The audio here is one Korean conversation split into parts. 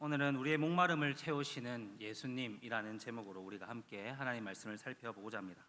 오늘은 우리의 목마름을 채우시는 예수님이라는 제목으로 우리가 함께 하나님 말씀을 살펴보고자 합니다.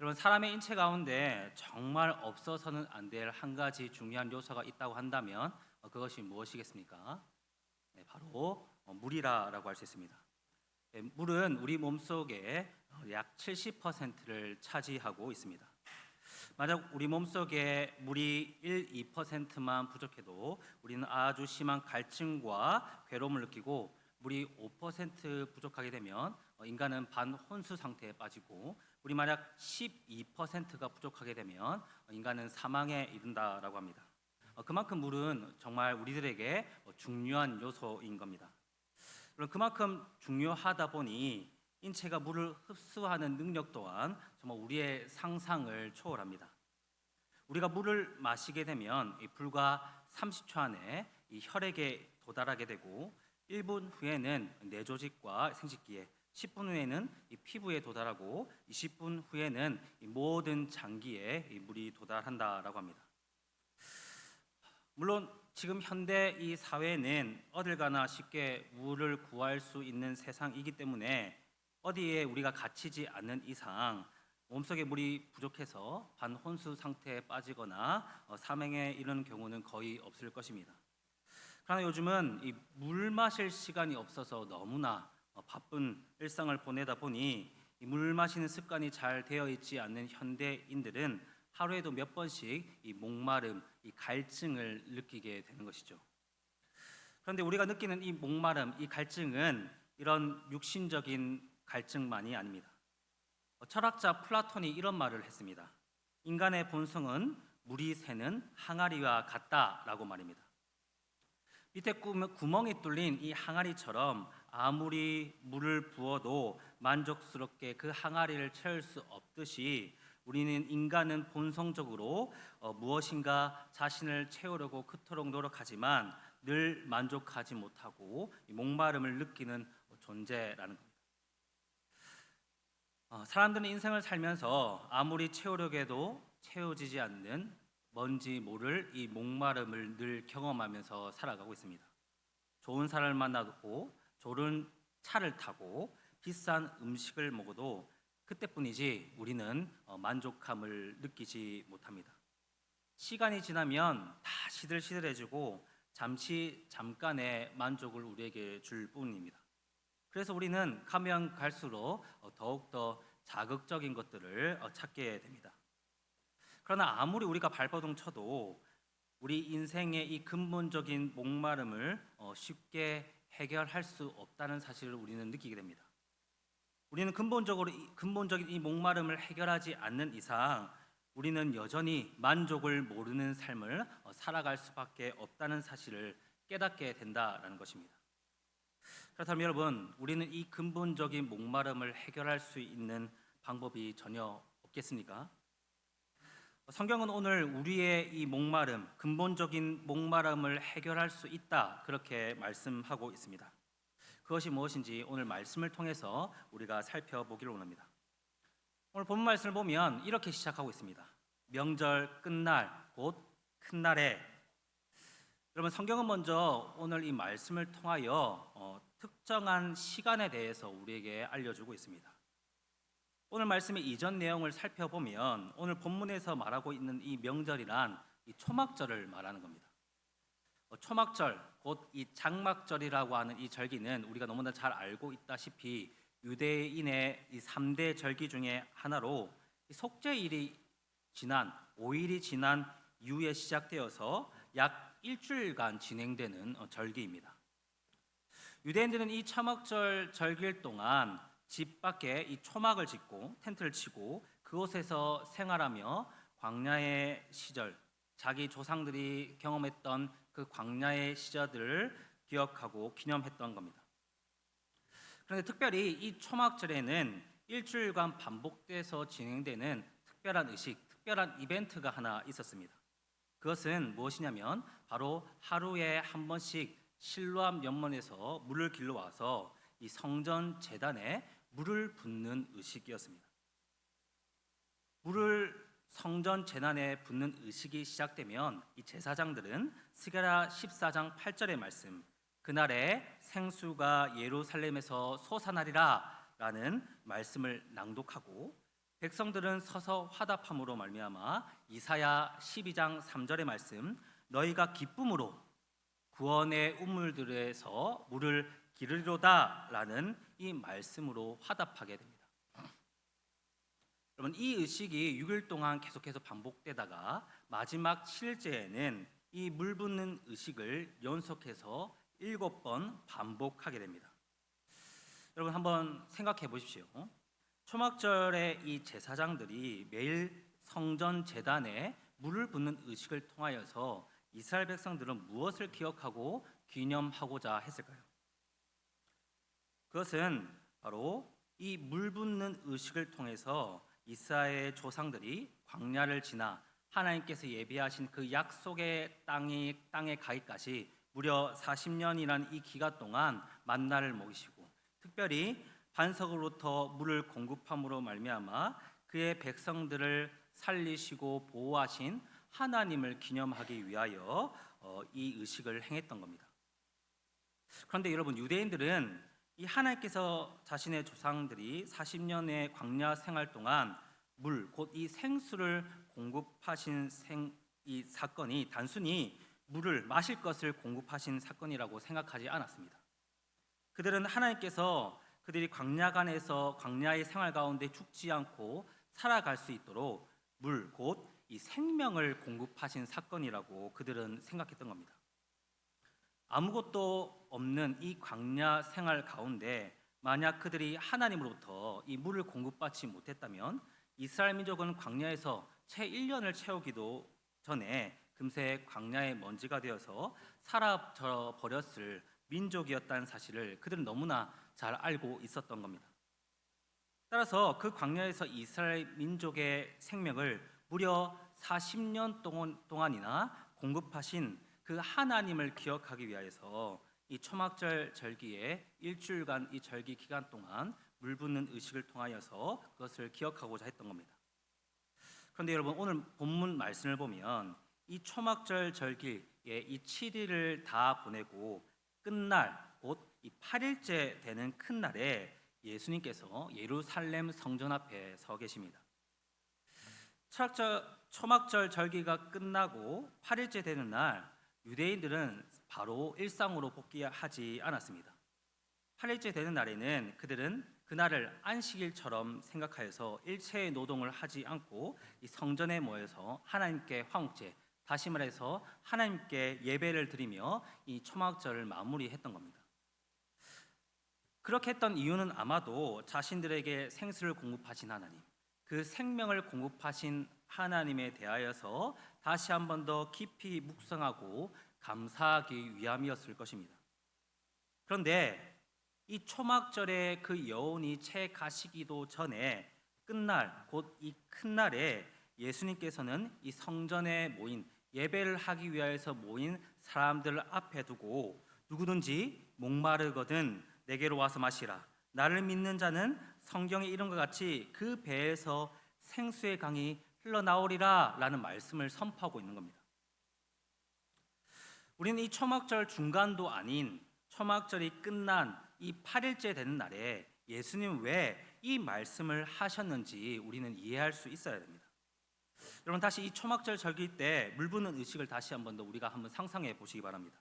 여러분, 사람의 인체 가운데 정말 없어서는 안 될 한 가지 중요한 요소가 있다고 한다면 그것이 무엇이겠습니까? 네, 바로 물이라고 할 수 있습니다. 네, 물은 우리 몸속에 약 70%를 차지하고 있습니다. 만약 우리 몸속에 물이 1, 2%만 부족해도 우리는 아주 심한 갈증과 괴로움을 느끼고, 물이 5% 부족하게 되면 인간은 반혼수 상태에 빠지고, 물이 만약 12%가 부족하게 되면 인간은 사망에 이른다라고 합니다. 그만큼 물은 정말 우리들에게 중요한 요소인 겁니다. 그만큼 중요하다 보니 인체가 물을 흡수하는 능력 또한 정말 우리의 상상을 초월합니다. 우리가 물을 마시게 되면 불과 30초 안에 이 혈액에 도달하게 되고, 1분 후에는 뇌조직과 생식기에, 10분 후에는 이 피부에 도달하고, 20분 후에는 이 모든 장기에 이 물이 도달한다라고 합니다. 물론 지금 현대 이 사회는 어딜 가나 쉽게 물을 구할 수 있는 세상이기 때문에 어디에 우리가 갇히지 않는 이상 몸속에 물이 부족해서 반혼수 상태에 빠지거나 사망에 이르는 경우는 거의 없을 것입니다. 그러나 요즘은 이 물 마실 시간이 없어서 너무나 바쁜 일상을 보내다 보니 이 물 마시는 습관이 잘 되어 있지 않는 현대인들은 하루에도 몇 번씩 이 목마름, 이 갈증을 느끼게 되는 것이죠. 그런데 우리가 느끼는 이 목마름, 이 갈증은 이런 육신적인 갈증만이 아닙니다. 철학자 플라톤이 이런 말을 했습니다. 인간의 본성은 물이 새는 항아리와 같다라고 말입니다. 밑에 구멍이 뚫린 이 항아리처럼 아무리 물을 부어도 만족스럽게 그 항아리를 채울 수 없듯이, 우리는 인간은 본성적으로 무엇인가 자신을 채우려고 그토록 노력하지만 늘 만족하지 못하고 목마름을 느끼는 존재라는 겁니다. 사람들은 인생을 살면서 아무리 채우려고 해도 채워지지 않는 뭔지 모를 이 목마름을 늘 경험하면서 살아가고 있습니다. 좋은 사람을 만나고 좋은 차를 타고 비싼 음식을 먹어도 그때뿐이지 우리는 만족함을 느끼지 못합니다. 시간이 지나면 다 시들시들해지고 잠깐의 만족을 우리에게 줄 뿐입니다. 그래서 우리는 가면 갈수록 더욱더 자극적인 것들을 찾게 됩니다. 그러나 아무리 우리가 발버둥 쳐도 우리 인생의 이 근본적인 목마름을 쉽게 해결할 수 없다는 사실을 우리는 느끼게 됩니다. 우리는 근본적인 이 목마름을 해결하지 않는 이상 우리는 여전히 만족을 모르는 삶을 살아갈 수밖에 없다는 사실을 깨닫게 된다라는 것입니다. 그렇다면 여러분, 우리는 이 근본적인 목마름을 해결할 수 있는 방법이 전혀 없겠습니까? 성경은 오늘 우리의 이 목마름, 근본적인 목마름을 해결할 수 있다, 그렇게 말씀하고 있습니다. 그것이 무엇인지 오늘 말씀을 통해서 우리가 살펴보기를 원합니다. 오늘 본문 말씀을 보면 이렇게 시작하고 있습니다. 명절 끝날, 곧 큰 날에. 여러분, 성경은 먼저 오늘 이 말씀을 통하여 특정한 시간에 대해서 우리에게 알려주고 있습니다. 오늘 말씀의 이전 내용을 살펴보면 오늘 본문에서 말하고 있는 이 명절이란 이 초막절을 말하는 겁니다. 초막절, 곧 이 장막절이라고 하는 이 절기는 우리가 너무나 잘 알고 있다시피 유대인의 이 3대 절기 중에 하나로, 속죄일이 지난 5일이 지난 이후에 시작되어서 약 일주일간 진행되는 절기입니다. 유대인들은 이 초막절 절기일 동안 집 밖에 이 초막을 짓고 텐트를 치고 그곳에서 생활하며 광야의 시절, 자기 조상들이 경험했던 그 광야의 시절들을 기억하고 기념했던 겁니다. 그런데 특별히 이 초막절에는 일주일간 반복돼서 진행되는 특별한 의식, 특별한 이벤트가 하나 있었습니다. 그것은 무엇이냐면 바로 하루에 한 번씩 실로암 연못에서 물을 길러와서 이 성전 제단에 물을 붓는 의식이었습니다. 물을 성전 제단에 붓는 의식이 시작되면 이 제사장들은 스가랴 14장 8절의 말씀, 그날에 생수가 예루살렘에서 솟아나리라라는 말씀을 낭독하고 백성들은 서서 화답함으로 말미암아 이사야 12장 3절의 말씀 너희가 기쁨으로 구원의 우물들에서 물을 기르리로다라는 이 말씀으로 화답하게 됩니다. 여러분 이 의식이 6일 동안 계속해서 반복되다가 마지막 7일째에는 이 물 붓는 의식을 연속해서 7번 반복하게 됩니다. 여러분 한번 생각해 보십시오. 초막절에 이 제사장들이 매일 성전 제단에 물을 붓는 의식을 통하여서 이스라엘 백성들은 무엇을 기억하고 기념하고자 했을까요? 그것은 바로 이 물 붓는 의식을 통해서 이스라엘 조상들이 광야를 지나 하나님께서 예비하신 그 약속의 땅에 가기까지 무려 40년이라는 이 기간 동안 만나를 먹이시고 특별히 반석으로부터 물을 공급함으로 말미암아 그의 백성들을 살리시고 보호하신 하나님을 기념하기 위하여 이 의식을 행했던 겁니다. 그런데 여러분 유대인들은 이 하나님께서 자신의 조상들이 40년의 광야 생활 동안 물, 곧 이 생수를 공급하신 이 사건이 단순히 물을 마실 것을 공급하신 사건이라고 생각하지 않았습니다. 그들은 하나님께서 그들이 광야간에서 광야의 생활 가운데 죽지 않고 살아갈 수 있도록 물, 곧 이 생명을 공급하신 사건이라고 그들은 생각했던 겁니다. 아무것도 없는 이 광야 생활 가운데 만약 그들이 하나님으로부터 이 물을 공급받지 못했다면 이스라엘 민족은 광야에서 채 1년을 채우기도 전에 금세 광야의 먼지가 되어서 사라져 버렸을 민족이었다는 사실을 그들은 너무나 잘 알고 있었던 겁니다. 따라서 그 광야에서 이스라엘 민족의 생명을 무려 40년 동안이나 공급하신 그 하나님을 기억하기 위하여서 이 초막절 절기에 일주일간 이 절기 기간 동안 물 붓는 의식을 통하여서 그것을 기억하고자 했던 겁니다. 그런데 여러분 오늘 본문 말씀을 보면 이 초막절 절기에 이 7일을 다 보내고 끝날 곧 이 8일째 되는 큰 날에 예수님께서 예루살렘 성전 앞에 서 계십니다. 초막절 절기가 끝나고 8일째 되는 날 유대인들은 바로 일상으로 복귀하지 않았습니다. 8일째 되는 날에는 그들은 그날을 안식일처럼 생각하여서 일체의 노동을 하지 않고 이 성전에 모여서 하나님께 화목제, 다시 말해서 하나님께 예배를 드리며 이 초막절을 마무리했던 겁니다. 그렇게 했던 이유는 아마도 자신들에게 생수를 공급하신 하나님, 그 생명을 공급하신 하나님에 대하여서 다시 한 번 더 깊이 묵상하고 감사하기 위함이었을 것입니다. 그런데 이 초막절의 그 여운이 채 가시기도 전에 끝날 곧 이 큰 날에 예수님께서는 이 성전에 모인 예배를 하기 위하여서 모인 사람들을 앞에 두고 누구든지 목마르거든 내게로 와서 마시라. 나를 믿는 자는 성경에 이런 것 같이 그 배에서 생수의 강이 흘러나오리라 라는 말씀을 선포하고 있는 겁니다. 우리는 이 초막절 중간도 아닌 초막절이 끝난 이 8일째 되는 날에 예수님 왜 이 말씀을 하셨는지 우리는 이해할 수 있어야 됩니다. 여러분 다시 이 초막절 절기 때 물 붓는 의식을 다시 한 번 더 우리가 한번 상상해 보시기 바랍니다.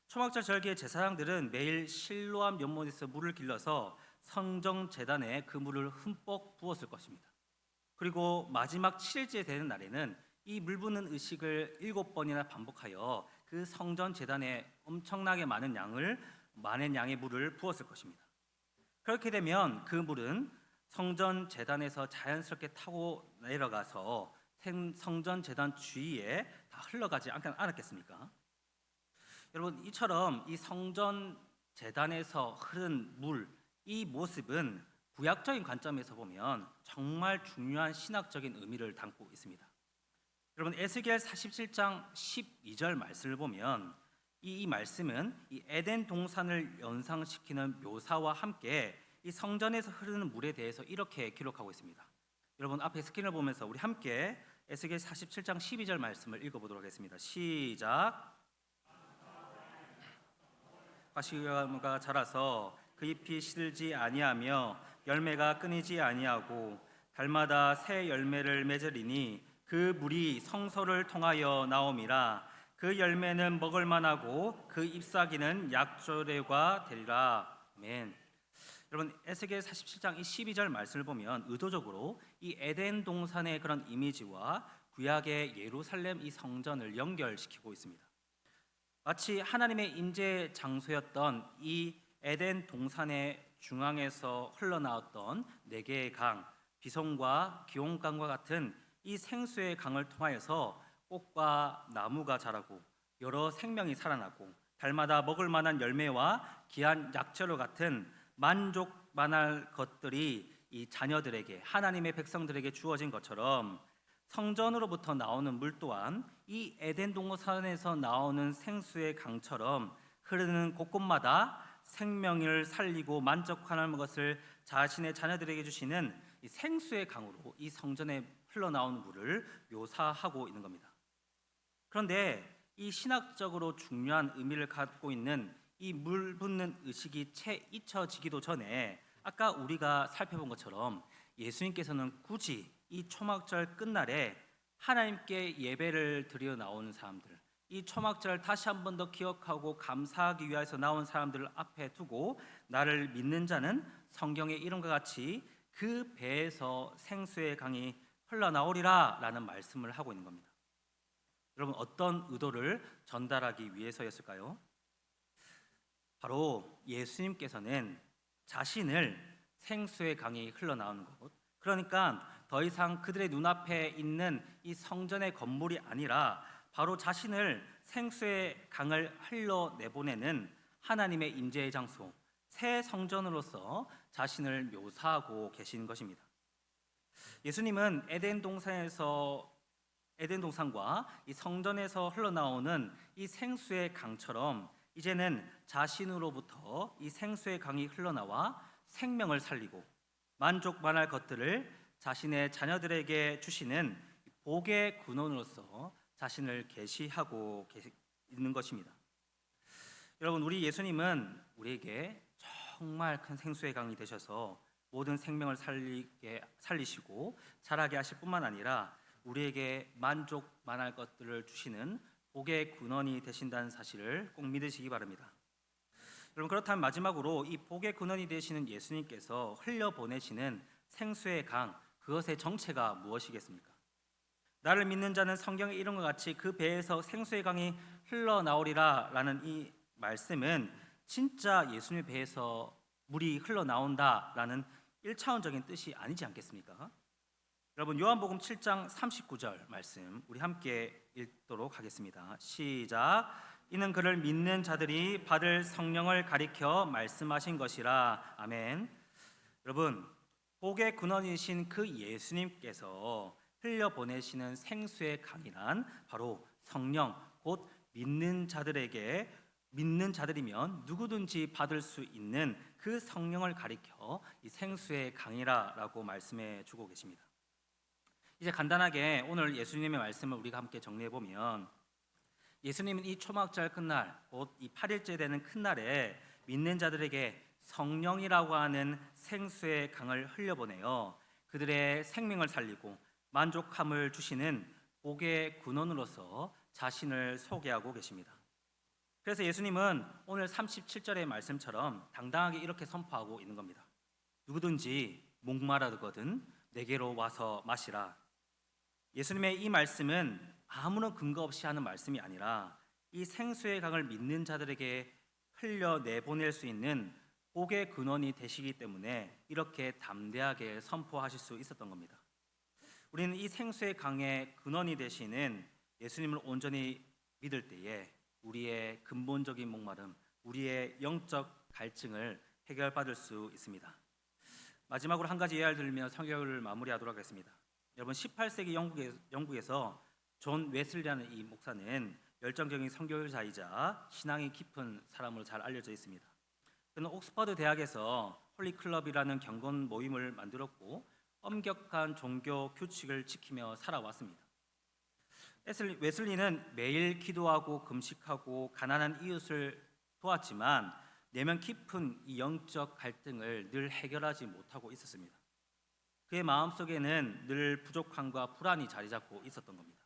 초막절 절기의 제사장들은 매일 실로암 연못에서 물을 길러서 성전 제단에 그 물을 흠뻑 부었을 것입니다. 그리고 마지막 7일째 되는 날에는 이 물 붓는 의식을 7번이나 반복하여 그 성전 제단에 엄청나게 많은 양의 물을 부었을 것입니다. 그렇게 되면 그 물은 성전 제단에서 자연스럽게 타고 내려가서 성전 제단 주위에 다 흘러가지 않았겠습니까? 여러분 이처럼 이 성전 제단에서 흐른 물, 이 모습은 구약적인 관점에서 보면 정말 중요한 신학적인 의미를 담고 있습니다. 여러분 에스겔 47장 12절 말씀을 보면 이 말씀은 이 에덴 동산을 연상시키는 묘사와 함께 이 성전에서 흐르는 물에 대해서 이렇게 기록하고 있습니다. 여러분 앞에 스크린을 보면서 우리 함께 에스겔 47장 12절 말씀을 읽어보도록 하겠습니다. 시작. 가시가 자라서 그 잎이 시들지 아니하며 열매가 끊이지 아니하고 달마다 새 열매를 맺으리니 그 물이 성소를 통하여 나옴이라. 그 열매는 먹을 만하고 그 잎사귀는 약조례가 되리라. 아멘. 여러분, 에스겔 47장 이 12절 말씀을 보면 의도적으로 이 에덴 동산의 그런 이미지와 구약의 예루살렘 이 성전을 연결시키고 있습니다. 마치 하나님의 임재 장소였던 이 에덴 동산의 중앙에서 흘러나왔던 네 개의 강, 비송과 기온강과 같은 이 생수의 강을 통하여서 꽃과 나무가 자라고 여러 생명이 살아나고 달마다 먹을 만한 열매와 귀한 약재로 같은 만족만할 것들이 이 자녀들에게, 하나님의 백성들에게 주어진 것처럼 성전으로부터 나오는 물 또한 이 에덴 동산에서 나오는 생수의 강처럼 흐르는 곳곳마다 생명을 살리고 만족하는 것을 자신의 자녀들에게 주시는 이 생수의 강으로 이 성전에 흘러나오는 물을 묘사하고 있는 겁니다. 그런데 이 신학적으로 중요한 의미를 갖고 있는 이 물 붓는 의식이 채 잊혀지기도 전에 아까 우리가 살펴본 것처럼 예수님께서는 굳이 이 초막절 끝날에 하나님께 예배를 드려 나오는 사람들, 이 초막절 다시 한 번 더 기억하고 감사하기 위해서 나온 사람들을 앞에 두고 나를 믿는 자는 성경의 이름과 같이 그 배에서 생수의 강이 흘러나오리라 라는 말씀을 하고 있는 겁니다. 여러분, 어떤 의도를 전달하기 위해서였을까요? 바로 예수님께서는 자신을 생수의 강이 흘러나오는 곳, 그러니까 더 이상 그들의 눈앞에 있는 이 성전의 건물이 아니라 바로 자신을 생수의 강을 흘러내보내는 하나님의 임재의 장소, 새 성전으로서 자신을 묘사하고 계신 것입니다. 예수님은 에덴 동산과 이 성전에서 흘러나오는 이 생수의 강처럼 이제는 자신으로부터 이 생수의 강이 흘러나와 생명을 살리고 만족만할 것들을 자신의 자녀들에게 주시는 복의 근원으로서 자신을 계시하고 있는 것입니다. 여러분, 우리 예수님은 우리에게 정말 큰 생수의 강이 되셔서 모든 생명을 살리시고 자라게 하실 뿐만 아니라 우리에게 만족만할 것들을 주시는 복의 근원이 되신다는 사실을 꼭 믿으시기 바랍니다. 여러분, 그렇다면 마지막으로 이 복의 근원이 되시는 예수님께서 흘려보내시는 생수의 강, 그것의 정체가 무엇이겠습니까? 나를 믿는 자는 성경의 이름과 같이 그 배에서 생수의 강이 흘러나오리라 라는 이 말씀은 진짜 예수님의 배에서 물이 흘러나온다라는 1차원적인 뜻이 아니지 않겠습니까? 여러분, 요한복음 7장 39절 말씀 우리 함께 읽도록 하겠습니다. 시작. 이는 그를 믿는 자들이 받을 성령을 가리켜 말씀하신 것이라. 아멘. 여러분, 복의 근원이신 그 예수님께서 흘려보내시는 생수의 강이란 바로 성령, 곧 믿는 자들이면 누구든지 받을 수 있는 그 성령을 가리켜 이 생수의 강이라라고 말씀해 주고 계십니다. 이제 간단하게 오늘 예수님의 말씀을 우리가 함께 정리해 보면, 예수님은 이 초막절 끝날, 곧 이 8일째 되는 큰 날에 믿는 자들에게 성령이라고 하는 생수의 강을 흘려보내어 그들의 생명을 살리고 만족함을 주시는 복의 근원으로서 자신을 소개하고 계십니다. 그래서 예수님은 오늘 37절의 말씀처럼 당당하게 이렇게 선포하고 있는 겁니다. 누구든지 목마르거든 내게로 와서 마시라. 예수님의 이 말씀은 아무런 근거 없이 하는 말씀이 아니라 이 생수의 강을 믿는 자들에게 흘려내보낼 수 있는 복의 근원이 되시기 때문에 이렇게 담대하게 선포하실 수 있었던 겁니다. 우리는 이 생수의 강의 근원이 되시는 예수님을 온전히 믿을 때에 우리의 근본적인 목마름, 우리의 영적 갈증을 해결받을 수 있습니다. 마지막으로 한 가지 예를 들면 설교를 마무리하도록 하겠습니다. 여러분, 18세기 영국에서 존 웨슬리라는 이 목사는 열정적인 선교사이자 신앙이 깊은 사람으로 잘 알려져 있습니다. 그는 옥스퍼드 대학에서 홀리 클럽이라는 경건 모임을 만들었고 엄격한 종교 규칙을 지키며 살아왔습니다. 웨슬리는 매일 기도하고 금식하고 가난한 이웃을 도왔지만 내면 깊은 이 영적 갈등을 늘 해결하지 못하고 있었습니다. 그의 마음속에는 늘 부족함과 불안이 자리 잡고 있었던 겁니다.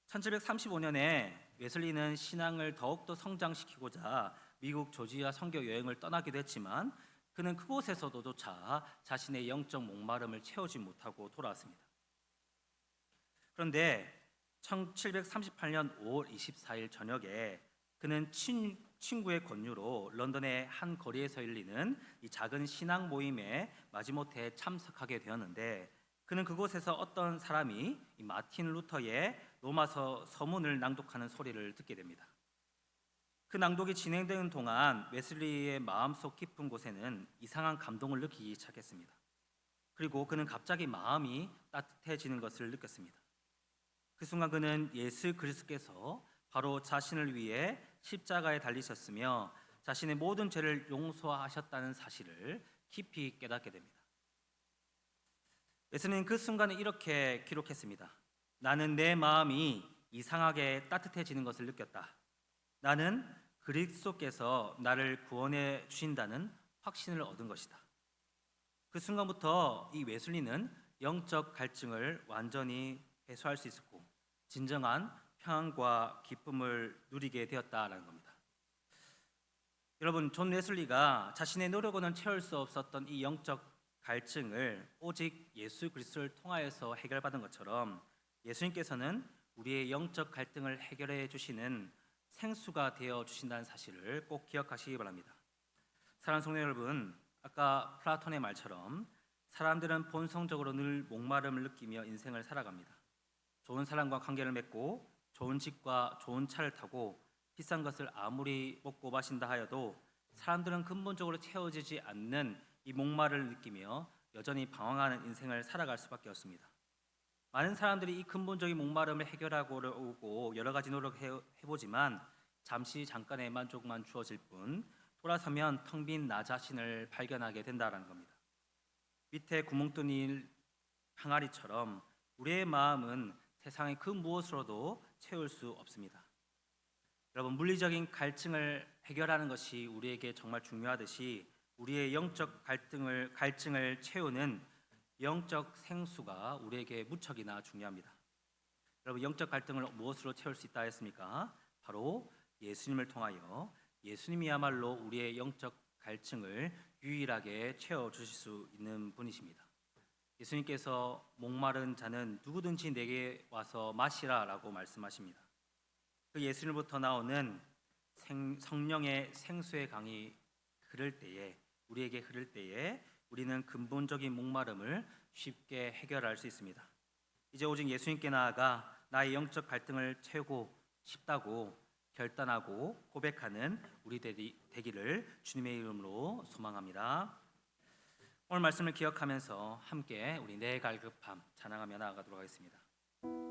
1735년에 웨슬리는 신앙을 더욱더 성장시키고자 미국 조지아 선교 여행을 떠나기도 했지만 그는 그곳에서도조차 자신의 영적 목마름을 채우지 못하고 돌아왔습니다. 그런데 1738년 5월 24일 저녁에 그는 친구의 권유로 런던의 한 거리에서 열리는 이 작은 신앙 모임에 마지못해 참석하게 되었는데 그는 그곳에서 어떤 사람이 이 마틴 루터의 로마서 서문을 낭독하는 소리를 듣게 됩니다. 그 낭독이 진행되는 동안 웨슬리의 마음속 깊은 곳에는 이상한 감동을 느끼기 시작했습니다. 그리고 그는 갑자기 마음이 따뜻해지는 것을 느꼈습니다. 그 순간 그는 예수 그리스도께서 바로 자신을 위해 십자가에 달리셨으며 자신의 모든 죄를 용서하셨다는 사실을 깊이 깨닫게 됩니다. 웨슬리는 그 순간에 이렇게 기록했습니다. 나는 내 마음이 이상하게 따뜻해지는 것을 느꼈다. 나는 그리스도께서 나를 구원해 주신다는 확신을 얻은 것이다. 그 순간부터 이 웨슬리는 영적 갈증을 완전히 해소할 수 있었고 진정한 평안과 기쁨을 누리게 되었다라는 겁니다. 여러분, 존 웨슬리가 자신의 노력으로는 채울 수 없었던 이 영적 갈증을 오직 예수 그리스도를 통하여서 해결받은 것처럼 예수님께서는 우리의 영적 갈등을 해결해 주시는 생수가 되어 주신다는 사실을 꼭 기억하시기 바랍니다. 사랑하는 성도 여러분, 아까 플라톤의 말처럼 사람들은 본성적으로 늘 목마름을 느끼며 인생을 살아갑니다. 좋은 사람과 관계를 맺고 좋은 집과 좋은 차를 타고 비싼 것을 아무리 먹고 마신다 하여도 사람들은 근본적으로 채워지지 않는 이 목마를 느끼며 여전히 방황하는 인생을 살아갈 수밖에 없습니다. 많은 사람들이 이 근본적인 목마름을 해결하고 여러 가지 노력해보지만 잠시 잠깐의 만족만 주어질 뿐 돌아서면 텅 빈 나 자신을 발견하게 된다는 겁니다. 밑에 구멍 뚫린 항아리처럼 우리의 마음은 세상의 그 무엇으로도 채울 수 없습니다. 여러분, 물리적인 갈증을 해결하는 것이 우리에게 정말 중요하듯이 우리의 영적 갈증을 채우는 영적 생수가 우리에게 무척이나 중요합니다. 여러분, 영적 갈등을 무엇으로 채울 수 있다 했습니까? 바로 예수님을 통하여 예수님이야말로 우리의 영적 갈증을 유일하게 채워주실 수 있는 분이십니다. 예수님께서 목마른 자는 누구든지 내게 와서 마시라 라고 말씀하십니다. 그 예수님부터 나오는 성령의 생수의 강이 우리에게 흐를 때에 우리는 근본적인 목마름을 쉽게 해결할 수 있습니다. 이제 오직 예수님께 나아가 나의 영적 갈등을 채우고 싶다고 결단하고 고백하는 우리 되기를 주님의 이름으로 소망합니다. 오늘 말씀을 기억하면서 함께 우리 내 갈급함 찬양하며 나아가도록 하겠습니다.